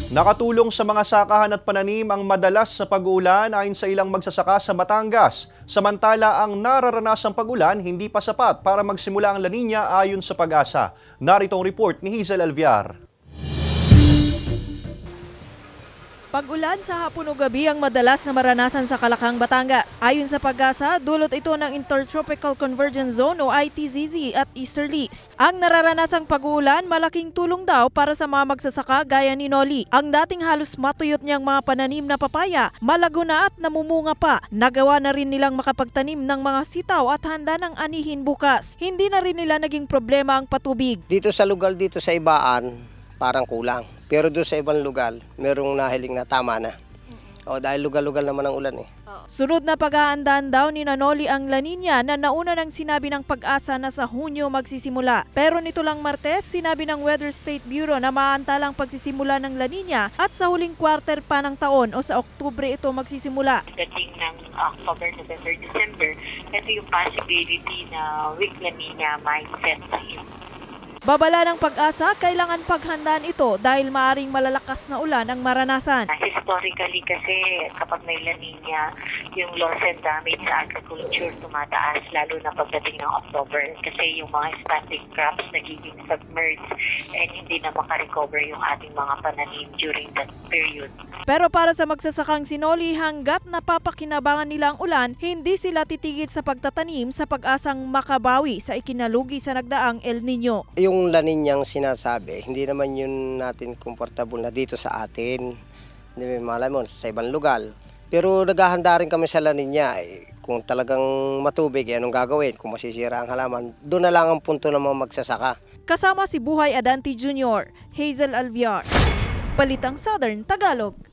Nakatulong sa mga sakahan at pananim ang madalas na pag-uulan ayon sa ilang magsasaka sa Batangas. Samantala, ang nararanasang pag-ulan hindi pa sapat para magsimula ang La Nina ayon sa Pag-asa. Narito ang report ni Hazel Alviar. Pag-ulan sa hapon o gabi ang madalas na maranasan sa Kalakang, Batangas. Ayon sa Pag-asa, dulot ito ng Intertropical Convergence Zone o ITZZ at easterlies. Ang nararanasang pag-uulan malaking tulong daw para sa mga magsasaka gaya ni Noli. Ang dating halos matuyot niyang mga pananim na papaya, malago na at namumunga pa. Nagawa na rin nilang makapagtanim ng mga sitaw at handa ng anihin bukas. Hindi na rin nila naging problema ang patubig. Dito sa lugar dito sa Ibaan, parang kulang. Pero doon sa ibang lugar, merong nahiling na tama na. O dahil lugar-lugar naman ang ulan eh. Sunod na pag-aandaan daw ni Noli ang La Nina na nauna ng sinabi ng Pag-asa na sa Hunyo magsisimula. Pero nito lang Martes, sinabi ng Weather State Bureau na maantalang pagsisimula ng La Nina at sa huling quarter pa ng taon o sa Oktubre ito magsisimula. Dating ng October, November, December, ito yung possibility na weak La Nina might set in. Babala ng Pag-asa, kailangan paghandaan ito dahil maaring malalakas na ulan ang maranasan. Historically kasi kapag may La Nina, yung loss and damage sa agriculture tumataas lalo na pagdating ng October kasi yung mga standing crops nagiging submerged and hindi na makarecover yung ating mga pananim during that period. Pero para sa magsasakang Sinoli, hanggat napapakinabangan nila ang ulan, hindi sila titigil sa pagtatanim sa pag-asang makabawi sa ikinalugi sa nagdaang El Nino. Yung La Ninang sinasabi, hindi naman yun natin komportable na dito sa atin. Hindi malay mo, sa ibang lugar. Pero naghahanda rin kami sa La Nina. Kung talagang matubig, anong gagawin? Kung masisira ang halaman, doon na lang ang punto ng mga magsasaka. Kasama si Buhay Adanti Jr., Hazel Alviar, Balitang Southern Tagalog.